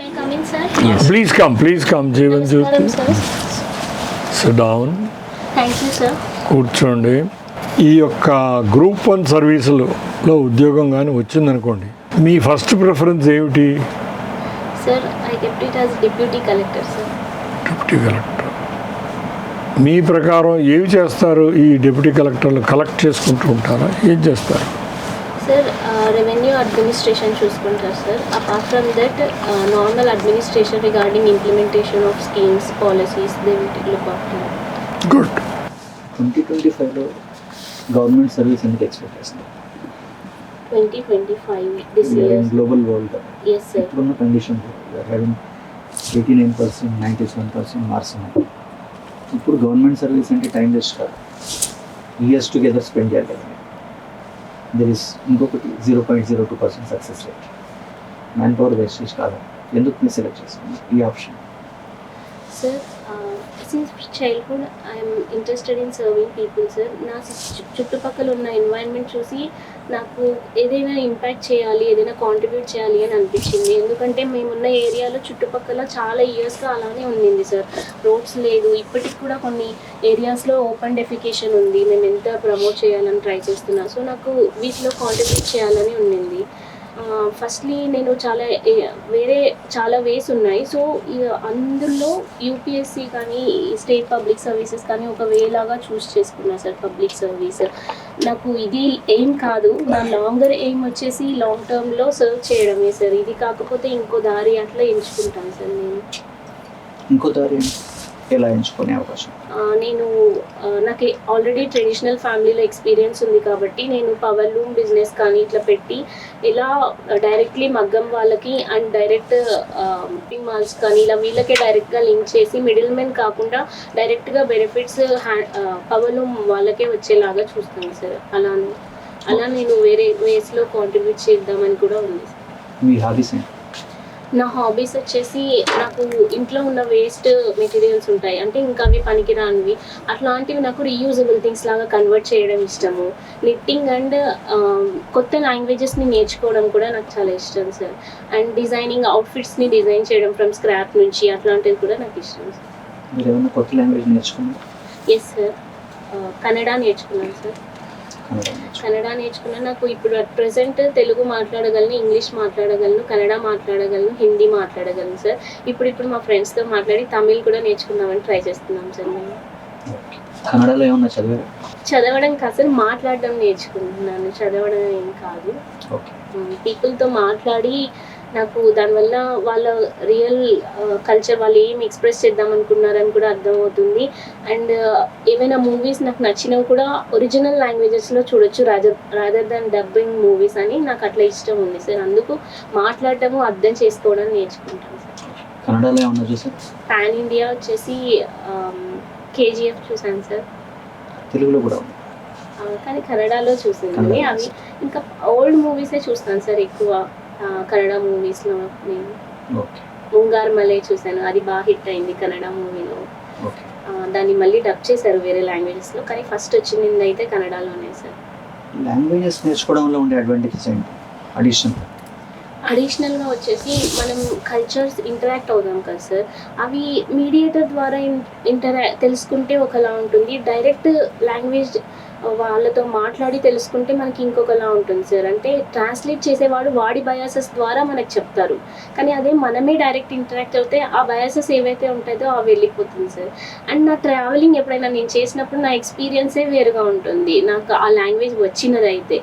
I come in, sir? Yes. Please come, Jeevan Jyoti. Namaskaram, sir. Sit down. Thank you, sir. కూర్చోండి. ఈ యొక్క group 1 సర్వీసులో ఉద్యోగం కానీ వచ్చిందనుకోండి, మీ ఫస్ట్ ప్రిఫరెన్స్ ఏమిటి? Sir, I kept it as deputy collector, sir. Deputy collector. మీ ప్రకారం ఏమి చేస్తారు? ఈ డిప్యూటీ కలెక్టర్లు కలెక్ట్ చేసుకుంటూ ఉంటారా? ఏం చేస్తారు? Sir, revenue administration చూసుకుంటారు, sir. Apart from that, normal administration regarding implementation of schemes, policies, they will look after it. Good. 2025లో గవర్నమెంట్ సర్వీస్ ఎందుకు ఎక్స్పెక్ట్ చేస్తారు? 2025, this year. Global world Yes, sir. ఇప్పుడున్న కండిషన్ హ్యావింగ్ 89%, 97% మార్క్స్ ఉన్నాయి. ఇప్పుడు government service అంటే time waste కాదు, years together spend చేయాలి కదా. దెర్ ఇస్ ఇంకొకటి 0.02% success rate. Man power wastage కాదు. ఎందుకు మీరు సెలెక్ట్ చేసుకున్నారు ఈ option? Sir, since childhood I am interested in serving people, sir. నా చుట్టుపక్కల ఉన్న ఎన్వైరన్మెంట్ చూసి నాకు ఏదైనా ఇంపాక్ట్ చేయాలి, ఏదైనా కాంట్రిబ్యూట్ చేయాలి అని అనిపించింది. ఎందుకంటే మేమున్న ఏరియాలో చుట్టుపక్కల చాలా ఇయర్స్గా అలానే ఉండింది, సార్. రోడ్స్ లేదు. ఇప్పటికి కూడా కొన్ని ఏరియాస్లో ఓపెన్ డెఫికేషన్ ఉంది. మేము ఎంత ప్రమోట్ చేయాలని ట్రై చేస్తున్నాం. సో నాకు వీటిలో కాంట్రిబ్యూట్ చేయాలని ఉండింది. ఫస్ట్లీ నేను చాలా వేస్ ఉన్నాయి. సో అందులో యూపీఎస్సీ కానీ స్టేట్ పబ్లిక్ సర్వీసెస్ కానీ ఒక వేలాగా చూస్ చేసుకున్నా, సార్. పబ్లిక్ సర్వీస్ నాకు ఇది ఎయిమ్ కాదు. నా లాంగర్ ఎయిమ్ వచ్చేసి లాంగ్ టర్మ్లో సర్వ్ చేయడమే, సార్. ఇది కాకపోతే ఇంకో దారి అట్లా ఎంచుకుంటాను, సార్. నేను ఇంకో దారి ఎలా ఎంచుకునే అవకాశం? నాకు ఆల్రెడీ ట్రెడిషనల్ ఫ్యామిలీలో ఎక్స్పీరియన్స్ ఉంది కాబట్టి నేను పవర్ లూమ్ బిజినెస్ కానీ ఇట్లా పెట్టి ఇలా డైరెక్ట్లీ మగ్గం వాళ్ళకి అండ్ డైరెక్ట్ షాపింగ్ మాల్స్ కానీ ఇలా వీళ్ళకే డైరెక్ట్గా లింక్ చేసి మిడిల్ మెన్ కాకుండా డైరెక్ట్గా బెనిఫిట్స్ పవర్ లూమ్ వాళ్ళకే వచ్చేలాగా చూస్తాను, సార్. అలా నేను వేరే వేస్లో కాంట్రిబ్యూట్ చేద్దామని కూడా ఉంది, సార్. మీ హాబీస్ ఏంటి? నా హాబీస్ వచ్చేసి నాకు ఇంట్లో ఉన్న వేస్ట్ మెటీరియల్స్ ఉంటాయి, అంటే ఇంకా అవి పనికిరానివి, అట్లాంటివి నాకు రీయూజబుల్ థింగ్స్ లాగా కన్వర్ట్ చేయడం ఇష్టము. నిట్టింగ్ అండ్ కొత్త లాంగ్వేజెస్ని నేర్చుకోవడం కూడా నాకు చాలా ఇష్టం, సార్. అండ్ డిజైనింగ్ అవుట్ఫిట్స్ని డిజైన్ చేయడం ఫ్రమ్ స్క్రాప్ నుంచి అట్లాంటివి కూడా నాకు ఇష్టం, సార్. మీరు ఏమైనా కొత్త లాంగ్వేజ్ నేర్చుకున్నారా? Yes, sir. కన్నడ నేర్చుకున్నాను, సార్. కన్నడ నేర్చుకున్నాను. నాకు ఇప్పుడు అట్ ప్రెసెంట్ తెలుగు మాట్లాడగలను, ఇంగ్లీష్ మాట్లాడగలను, కన్నడ మాట్లాడగలను, హిందీ మాట్లాడగలను, సార్. ఇప్పుడు మా ఫ్రెండ్స్తో మాట్లాడి తమిళ్ కూడా నేర్చుకుందామని ట్రై చేస్తున్నాం, సార్. మేము కన్నడలో ఏమన్నా చదవడం కాదు, సార్. మాట్లాడడం నేర్చుకుంటున్నాను, చదవడం ఏం కాదు. పీపుల్తో మాట్లాడి నాకు దానివల్ల వాళ్ళ రియల్ కల్చర్ వాళ్ళు ఏం ఎక్స్ప్రెస్ చేద్దాం అనుకున్నారని కూడా అర్థమవుతుంది. అండ్ ఏవైనా మూవీస్ నాకు నచ్చినవి కూడా ఒరిజినల్ లాంగ్వేజెస్లో చూడొచ్చు రాదర్ దాన్ డబ్బింగ్ మూవీస్ అని నాకు అట్లా ఇష్టం ఉంది, సార్. అందుకు మాట్లాడటము అర్థం చేసుకోవడం నేర్చుకుంటాను, సార్. కన్నడలో ఏమన్నా చూసారు? పాన్ ఇండియా వచ్చేసి కేజీఎఫ్ చూసాను, సార్. తెలుగులో కూడా కానీ కన్నడలో చూసింది. అవి ఇంకా ఓల్డ్ మూవీసే చూస్తాను, సార్. ఎక్కువ కన్నడ మూవీస్లో నేను ముంగార్ మలై చూశాను. అది బాగా హిట్ అయింది కన్నడ మూవీలో. దాన్ని మళ్ళీ డబ్ చేశారు వేరే లాంగ్వేజెస్లో, కానీ ఫస్ట్ వచ్చింది అయితే కన్నడలోనే, సార్. లాంగ్వేజెస్ నేర్చుకోవడంలో ఉండే అడ్వాంటేజెస్ ఏంటి? అడిషనల్గా వచ్చేసి మనం కల్చర్స్ ఇంటరాక్ట్ అవుతాం కదా, సార్. అవి మీడియేటర్ ద్వారా తెలుసుకుంటే ఒకలా ఉంటుంది. డైరెక్ట్ లాంగ్వేజ్ వాళ్ళతో మాట్లాడి తెలుసుకుంటే మనకి ఇంకొకలా ఉంటుంది, సార్. అంటే ట్రాన్స్లేట్ చేసేవాడు వాడి బయాసెస్ ద్వారా మనకు చెప్తారు, కానీ అదే మనమే డైరెక్ట్ ఇంటరాక్ట్ అవుతే ఆ బయాసెస్ ఏవైతే ఉంటాయో అవి వెళ్ళిపోతుంది, సార్. అండ్ నా ట్రావెలింగ్ ఎప్పుడైనా నేను చేసినప్పుడు నా ఎక్స్పీరియన్సే వేరుగా ఉంటుంది, నాకు ఆ లాంగ్వేజ్ వచ్చినది అయితే.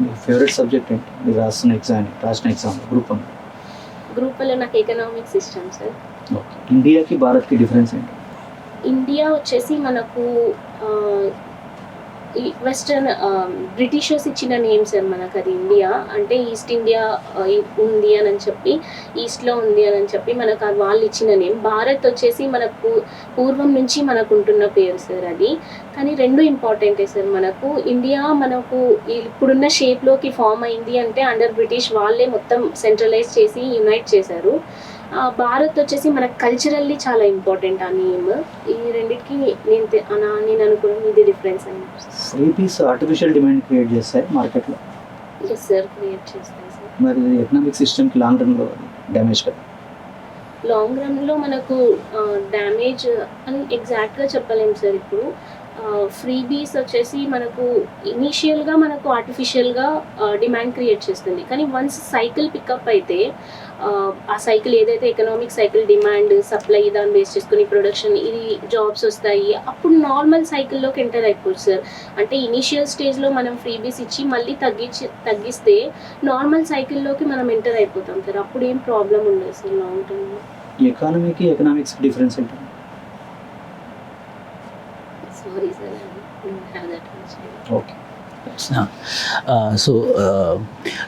మీ ఫేవరెట్ సబ్జెక్ట్ ఏంటి? మీరు రాసిన ఎగ్జామ్ గ్రూప్లో నాకు ఎకనామిక్స్ ఇష్టం, సార్. ఇండియాకి భారత్కి డిఫరెన్స్ ఏంటి? ఇండియా వచ్చేసి మనకు వెస్టర్న్ బ్రిటిషర్స్ ఇచ్చిన నేమ్, సార్. మనకు అది ఇండియా అంటే ఈస్ట్ ఇండియా ఉంది అని చెప్పి, ఈస్ట్లో ఉంది అని చెప్పి మనకు వాళ్ళు ఇచ్చిన నేమ్. భారత్ వచ్చేసి మనకు పూర్వం నుంచి మనకు ఉంటున్న పేరు, సార్. అది కానీ రెండు ఇంపార్టెంటే, సార్. మనకు ఇండియా మనకు ఇప్పుడున్న షేప్లోకి ఫామ్ అయింది అంటే అండర్ బ్రిటిష్ వాళ్ళే మొత్తం సెంట్రలైజ్ చేసి యునైట్ చేశారు. భారత్ వచ్చేసి మనకు కల్చరల్లీ చాలా ఇంపార్టెంట్ ఆ నేమ్. ఈ రెండింటికి నేను అనుకున్నాను ఇది డిఫరెన్స్ అని. ఫ్రీబీస్ ఆర్టిఫిషియల్ డిమాండ్ క్రియేట్ చేస్తాయి మార్కెట్లో. Yes, sir. క్రియేట్ చేస్తాయి, సార్. మరి ఎకనామిక్ సిస్టమ్కి లాంగ్ రన్లో డ్యామేజ్ కదా? లాంగ్ రన్లో మనకు డ్యామేజ్ అని ఎగ్జాక్ట్గా చెప్పలేము సార్. ఇప్పుడు ఫ్రీబీస్ వచ్చేసి మనకు ఇనీషియల్గా మనకు ఆర్టిఫిషియల్గా డిమాండ్ క్రియేట్ చేస్తుంది. కానీ వన్స్ సైకిల్ పికప్ అయితే ఆ సైకిల్ ఏదైతే ఎకనామిక్ సైకిల్ డిమాండ్ సప్లై దాన్ని బేస్ చేసుకుని ప్రొడక్షన్ ఇది జాబ్స్ వస్తాయి, అప్పుడు నార్మల్ సైకిల్లోకి ఎంటర్ అయిపోవచ్చు సార్. అంటే ఇనీషియల్ స్టేజ్లో మనం ఫ్రీబీస్ ఇచ్చి మళ్ళీ తగ్గిస్తే నార్మల్ సైకిల్లోకి మనం ఎంటర్ అయిపోతాం సార్. అప్పుడు ఏం ప్రాబ్లం ఉండదు సార్ లాంగ్ టర్మ్లో. ఎకానమీకి ఎకనామిక్స్ డిఫరెన్స్ ఏంటి? Sorry sir, I don't have that much. Okay. So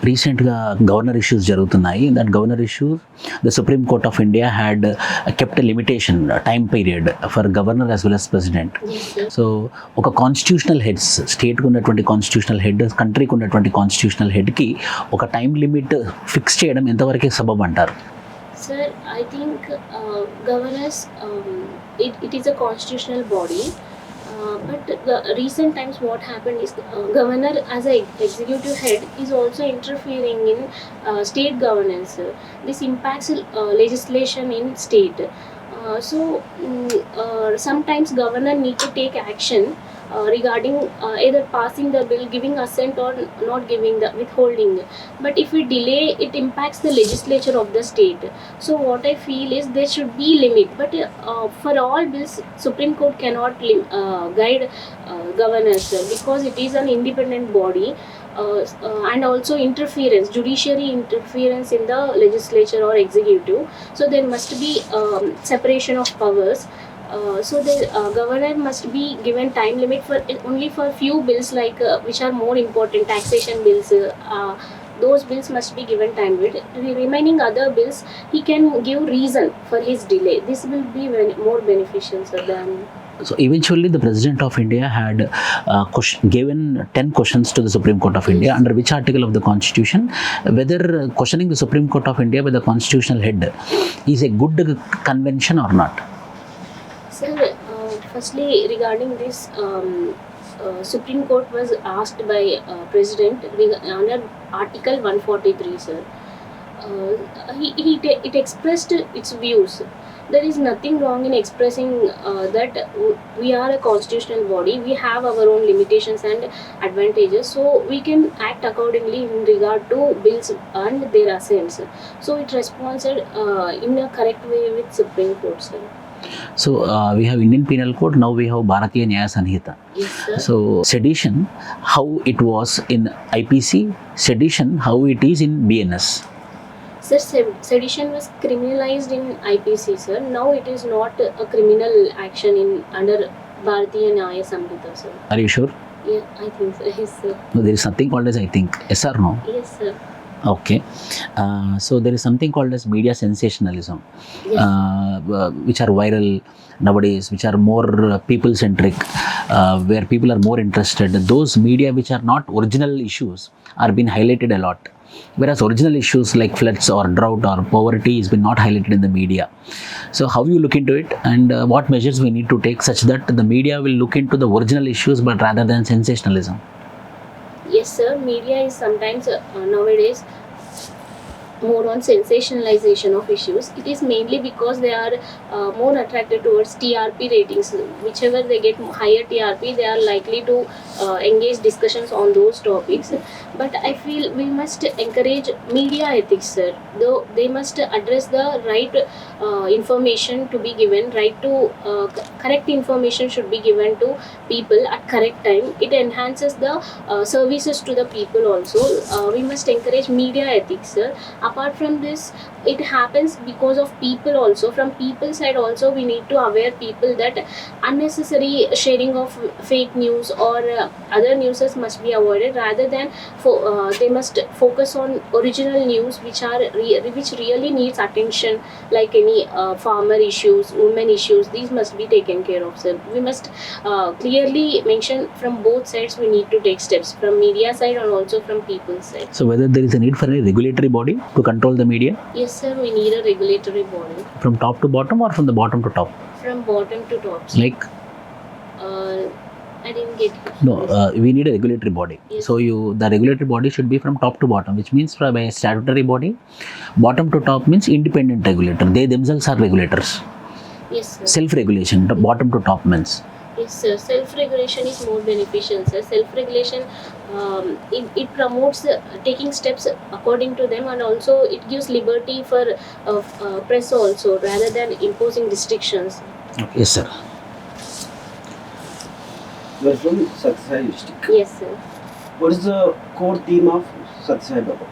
రీసెంట్గా గవర్నర్ ఇష్యూస్ జరుగుతున్నాయి. That governor issues the supreme court of India had kept a limitation time period for governor as well as president. So ఒక constitutional heads, స్టేట్కి ఉన్నటువంటి constitutional head, కంట్రీకి ఉన్నటువంటి constitutional హెడ్కి ఒక time limit fix చేయడం ఎంతవరకు suburb అంటారు? Sir, I think governors, it is a constitutional body, but the recent times what happened is governor as a executive head is also interfering in state governance. This impacts legislation in state. Sometimes governor need to take action regarding either passing the bill, giving assent or not giving the withholding. But if we delay, it impacts the legislature of the state. So what I feel is there should be limit. But for all bills, Supreme Court cannot guide governors because it is an independent body. And also interference, judiciary interference in the legislature or executive. So there must be separation of powers. So the governor must be given time limit for only for few bills like which are more important, taxation bills. Those bills must be given time limit. The remaining other bills, he can give reason for his delay. This will be more beneficial sir, than. So eventually the President of India had given 10 questions to the Supreme Court of India. Under which article of the Constitution, whether questioning the Supreme Court of India with the constitutional head is a good convention or not? Sir, firstly regarding this, Supreme Court was asked by President under Article 143, sir. It expressed its views. There is nothing wrong in expressing that we are a constitutional body, we have our own limitations and advantages, so we can act accordingly in regard to bills and their assents. So it responded in a correct way with Supreme Court, sir. So we have Indian Penal Code, now we have Bharatiya Nyaya Sanhita. Yes, sir. So sedition, how it was in IPC, sedition, how it is in BNS. Sir, sedition was criminalized in IPC, sir. Now it is not a criminal action in under Bharatiya Nyaya Samhita, sir. Are you sure? Yeah, I think so. Yes, sir. No, there is something called as I think. Yes or no? Yes, sir. Okay. So there is something called as media sensationalism, Yes. which are viral nowadays, which are more people-centric, where people are more interested. Those media which are not original issues are being highlighted a lot. Whereas original issues like floods or drought or poverty has been not highlighted in the media. So how you look into it, and what measures we need to take such that the media will look into the original issues but rather than sensationalism? Yes, sir. Media is sometimes nowadays more on sensationalization of issues. It is mainly because they are more attracted towards TRP ratings. Whichever they get higher TRP, they are likely to engage discussions on those topics. But I feel we must encourage media ethics, sir. Though they must address the right information to be given, right to correct information should be given to people at correct time. It enhances the services to the people also. We must encourage media ethics, sir. Apart from this, it happens because of people also. From people side also, we need to aware people that unnecessary sharing of fake news or other news must be avoided. Rather than they must focus on original news which really needs attention, like any farmer issues, women issues. These must be taken care of, sir. We must clearly mention from both sides. We need to take steps from media side and also from people's side. So whether there is a need for a regulatory body to control the media? Yes, sir. We need a regulatory body From top to bottom or from the bottom to top? from bottom to top, sir. Like, I didn't get it. No, we need a regulatory body. Yes. So the regulatory body should be from top to bottom, which means from a statutory body, bottom to top means independent regulator. They themselves are regulators. Yes, sir. Self-regulation, bottom to top means. Yes, sir. Self-regulation is more beneficial, sir. Self-regulation, it promotes taking steps according to them, and also it gives liberty for press also, rather than imposing restrictions. Yes, sir. You are from Satyasai district. Yes, sir. What is the core theme of Satyasai Baba?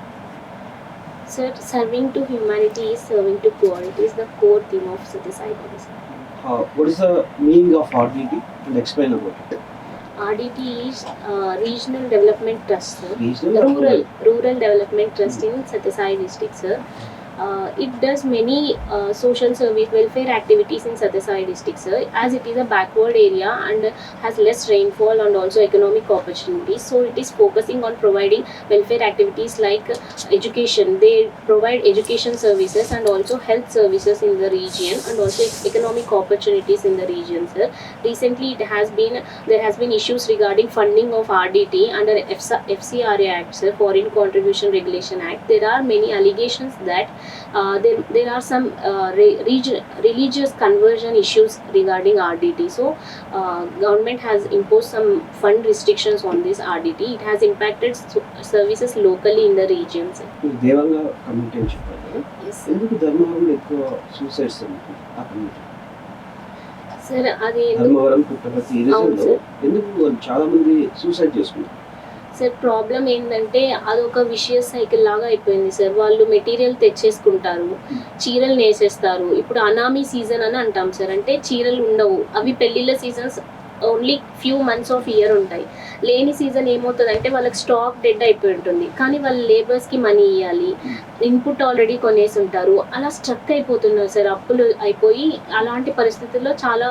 Sir, serving to humanity is serving to quality is the core theme of Satyasai Baba, sir. What is the meaning of RDT and explain about it? RDT is Regional Development Trust, sir. Regional or Rural Development Trust in Satyasai district, sir. It does many social service welfare activities in Satyasai district, sir, as it is a backward area and has less rainfall and also economic opportunities. So it is focusing on providing welfare activities like education. They provide education services and also health services in the region, and also economic opportunities in the region, sir. Recently there has been issues regarding funding of RDT under FCRA Act, sir, Foreign Contribution Regulation Act. There are many allegations that there are some religious conversion issues regarding RDT. So government has imposed some fund restrictions on this RDT. It has impacted services locally in the regions. మీరు దేవంగా community అని చెప్పారు కదా, Yes, ఎందుకు ధర్మవరం ఎక్కువ suicides ఆ community? sir. అది ధర్మవరం పుట్టపర్తి ఈ అవును, రీజన్లో ఎందుకు చాలా మంది సూసైడ్ చేసుకుంటారు? సార్ ప్రాబ్లం ఏంటంటే అదొక విషియస్ సైకిల్ లాగా అయిపోయింది సార్. వాళ్ళు మెటీరియల్ తెచ్చేసుకుంటారు, చీరలు నేసేస్తారు. ఇప్పుడు అనామీ సీజన్ అని అంటాం సార్, అంటే చీరలు ఉండవు. అవి పెళ్ళిళ్ళ seasons only few months of year ఉంటాయి. లేని సీజన్ ఏమవుతుందంటే వాళ్ళకి స్టాక్ డెడ్ అయిపోయి ఉంటుంది, కానీ వాళ్ళ లేబర్స్కి మనీ ఇవ్వాలి, ఇన్పుట్ ఆల్రెడీ కొనేసి ఉంటారు. అలా స్ట్రక్ అయిపోతున్నారు సార్, అప్పులు అయిపోయి. అలాంటి పరిస్థితుల్లో చాలా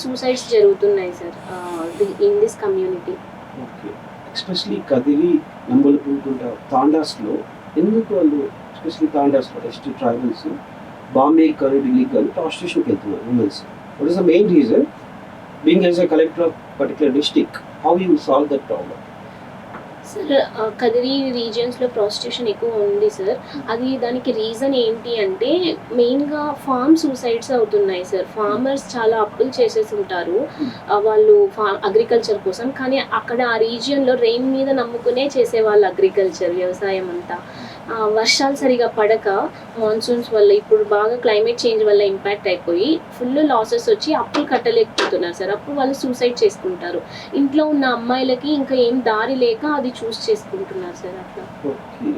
సూసైడ్స్ జరుగుతున్నాయి sir in this community. Okay, especially Kadiri Nambalakunta తాండాస్లో ఎందుకు వాళ్ళు ఎస్పెషలీ తాండాస్లో ఎస్టీ ట్రైబల్స్ బాంబే కానీ ఢిల్లీ కానీ ప్రాస్టిట్యూషన్కి వెళ్తున్నారు womens? What is the main reason? Being as a collector of particular district, how you solve that problem? Sir Kadiri రీజియన్స్లో ప్రాస్టిట్యూషన్ ఎక్కువ ఉంది సార్. అది దానికి రీజన్ ఏంటి అంటే మెయిన్గా ఫార్మ్ సూసైడ్స్ అవుతున్నాయి సార్. ఫార్మర్స్ చాలా అప్పులు చేసేసి ఉంటారు వాళ్ళు అగ్రికల్చర్ కోసం, కానీ అక్కడ ఆ రీజియన్లో రెయిన్ మీద నమ్ముకునే చేసేవాళ్ళు అగ్రికల్చర్ వ్యవసాయం అంతా. వర్షాలు సరిగా పడక మాన్సూన్స్ వల్ల, ఇప్పుడు బాగా క్లైమేట్ చేంజ్ వల్ల ఇంపాక్ట్ అయిపోయి ఫుల్ లాసెస్ వచ్చి అప్పులు కట్టలేకపోతున్నారు సార్. అప్పుడు వాళ్ళు సూసైడ్ చేసుకుంటారు. ఇంట్లో ఉన్న అమ్మాయిలకి ఇంకా ఏం దారి లేక అది చూస్ చేసుకుంటున్నారు సార్ అట్లా. ఓకే,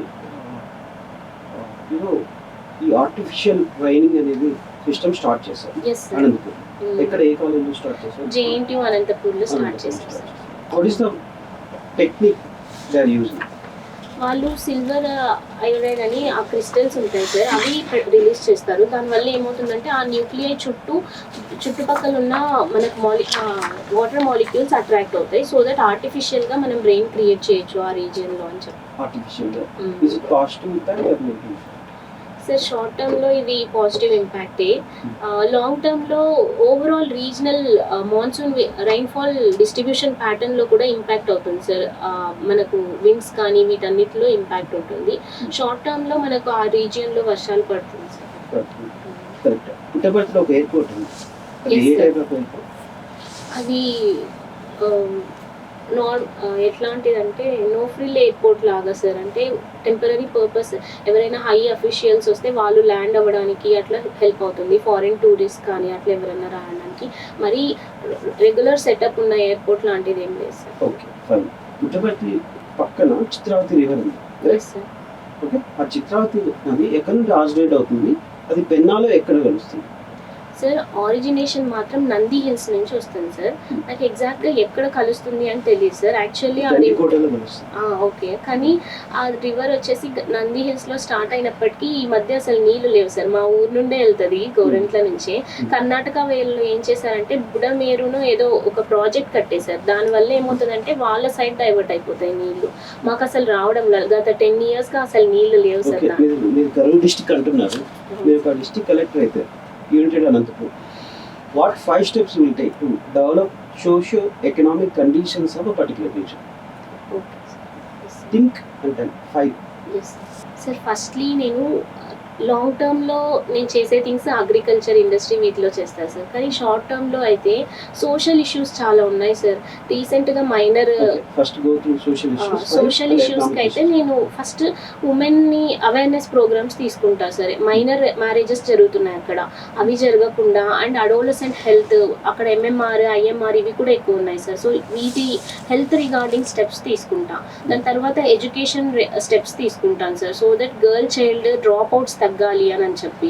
యూనో ఈ ఆర్టిఫిషియల్ ట్రైనింగ్ అనేది సిస్టమ్ స్టార్ట్ చేశారు ఎస్ సార్. అనంతపురం. ఎక్కడ ఏ కాలేజ్లో స్టార్ట్ చేశారు? JNTU అనంతపూర్లో స్టార్ట్ చేశారు sir. What is the technique they are using? వాళ్ళు సిల్వర్ అయోడైడ్ అని ఆ క్రిస్టల్స్ ఉంటాయి సార్, అవి రిలీజ్ చేస్తారు. దానివల్ల ఏమవుతుందంటే ఆ న్యూక్లియై చుట్టుపక్కల ఉన్న మనకు వాటర్ మాలిక్యూల్స్ అట్రాక్ట్ అవుతాయి. సో దట్ ఆర్టిఫిషియల్గా మనం బ్రెయిన్ క్రియేట్ చేయొచ్చు ఆ రీజియన్లో అని చెప్పి. ఆర్టిఫిషియల్గా is it positive impact or negative? Sir short టర్మ్లో ఇది పాజిటివ్ ఇంపాక్టే. లాంగ్ టర్మ్లో overall regional monsoon rainfall distribution ప్యాటర్న్లో కూడా ఇంపాక్ట్ అవుతుంది సార్. మనకు విండ్స్ కానీ వీటన్నిటిలో ఇంపాక్ట్ ఉంటుంది. షార్ట్ టర్మ్లో మనకు ఆ రీజియన్లో వర్షాలు పడుతుంది సార్. కరెక్ట్. పుట్టపర్తిలో ఒక ఎయిర్పోర్ట్ ఉంది, అది Yes, A sir. Type of airport? అది ఎట్లాంటిదంటే నో ఫ్రిల్ ఎయిర్పోర్ట్ లాగా సార్. అంటే టెంపరీ పర్పస్ ఎవరైనా హై అఫీషియల్స్ వస్తే వాళ్ళు ల్యాండ్ అవ్వడానికి అట్లా హెల్ప్ అవుతుంది. ఫారిన్ టూరిస్ట్ కానీ అట్లా ఎవరైనా రావడానికి. మరి రెగ్యులర్ సెటప్ ఉన్న ఎయిర్పోర్ట్ లాంటిది ఏం లేదు సార్. Okay fine. పుట్టపర్తి పక్కన చిత్రావతి రివర్ ఉంది. Yes sir. ఓకే, ఆ చిత్రావతి నది ఎక్కడ నుండి ఆరిజినేట్ అవుతుంది? అది పెన్నాలో ఎక్కడ కలుస్తుంది? సార్ ఆరిజినేషన్ మాత్రం నంది హిల్స్ నుంచి వస్తుంది సార్. నాకు ఎగ్జాక్ట్గా ఎక్కడ కలుస్తుంది అని తెలియదు సార్. యాక్చువల్లీ అది గండికోటలో కలుస్తుంది. ఓకే, కానీ ఆ రివర్ వచ్చేసి నంది హిల్స్లో స్టార్ట్ అయినప్పటికీ ఈ మధ్య అసలు నీళ్లు లేవు సార్. మా ఊరు నుండే వెళ్తుంది గోరెంట్ల నుంచే. కర్ణాటక వాళ్ళు ఏం చేశారంటే బుడమేరును ఏదో ఒక ప్రాజెక్ట్ కట్టేశారు. దానివల్ల ఏమవుతుందంటే వాళ్ళ సైడ్ డైవర్ట్ అయిపోతాయి నీళ్లు. మాకు అసలు రావడం లేదు. గత 10 yearsగా అసలు నీళ్లు లేవు సార్. ఓకే, మీరు కరూర్ డిస్ట్రిక్ట్ అంటున్నారు. మీరు ఒక డిస్ట్రిక్ట్ కలెక్టర్ అయితే united Anantapur, what 5 steps will take to develop socio economic conditions of a particular region. Okay sir. Think and then 5. Yes sir. Firstly నేను లాంగ్ టర్మ్లో నేను చేసే థింగ్స్ అగ్రికల్చర్ ఇండస్ట్రీ వీటిలో చేస్తాను సార్. కానీ షార్ట్ టర్మ్లో అయితే సోషల్ ఇష్యూస్ చాలా ఉన్నాయి సార్. రీసెంట్గా minor first go through social issues. సోషల్ ఇష్యూస్కి అయితే నేను ఫస్ట్ ఉమెన్ని అవేర్నెస్ ప్రోగ్రామ్స్ తీసుకుంటా సార్. మైనర్ మ్యారేజెస్ జరుగుతున్నాయి అక్కడ, అవి జరగకుండా. అండ్ అడోలసెంట్ హెల్త్, అక్కడ ఎంఎంఆర్ ఐఎంఆర్ ఇవి కూడా ఎక్కువ ఉన్నాయి సార్. సో వీటి హెల్త్ రిగార్డింగ్ స్టెప్స్ తీసుకుంటా. దాని తర్వాత ఎడ్యుకేషన్ స్టెప్స్ తీసుకుంటాను sir. So that girl child drop outs తగ్గాలి అని చెప్పి.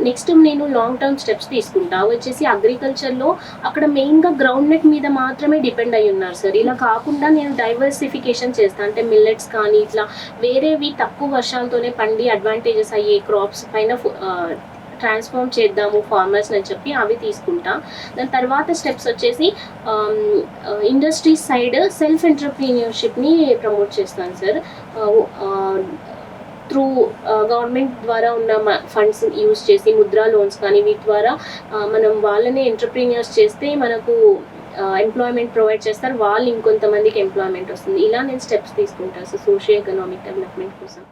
నెక్స్ట్ నేను లాంగ్ టర్మ్ స్టెప్స్ తీసుకుంటా. వచ్చేసి అగ్రికల్చర్లో అక్కడ మెయిన్గా గ్రౌండ్ నెట్ మీద మాత్రమే డిపెండ్ అయి ఉన్నారు సార్. ఇలా కాకుండా నేను డైవర్సిఫికేషన్ చేస్తాను. అంటే మిల్లెట్స్ కానీ ఇట్లా వేరేవి తక్కువ వర్షాలతోనే పండి అడ్వాంటేజెస్ అయ్యే క్రాప్స్ పైన ట్రాన్స్ఫార్మ్ చేద్దాము ఫార్మర్స్ అని చెప్పి అవి తీసుకుంటా. దాని తర్వాత స్టెప్స్ వచ్చేసి ఇండస్ట్రీస్ సైడ్ సెల్ఫ్ ఎంటర్ప్రీనియర్షిప్ని ప్రమోట్ చేస్తాను సార్. త్రూ గవర్నమెంట్ ద్వారా ఉన్న ఫండ్స్ యూజ్ చేసి ముద్రా లోన్స్ కానీ వీటి ద్వారా మనం వాళ్ళనే ఎంటర్ప్రీనియర్స్ చేస్తే మనకు ఎంప్లాయ్మెంట్ ప్రొవైడ్ చేస్తారు. వాళ్ళు ఇంకొంతమందికి ఎంప్లాయ్మెంట్ వస్తుంది. ఇలా నేను స్టెప్స్ తీసుకుంటాను సార్ సోషియో ఎకనామిక్ డెవలప్మెంట్ కోసం.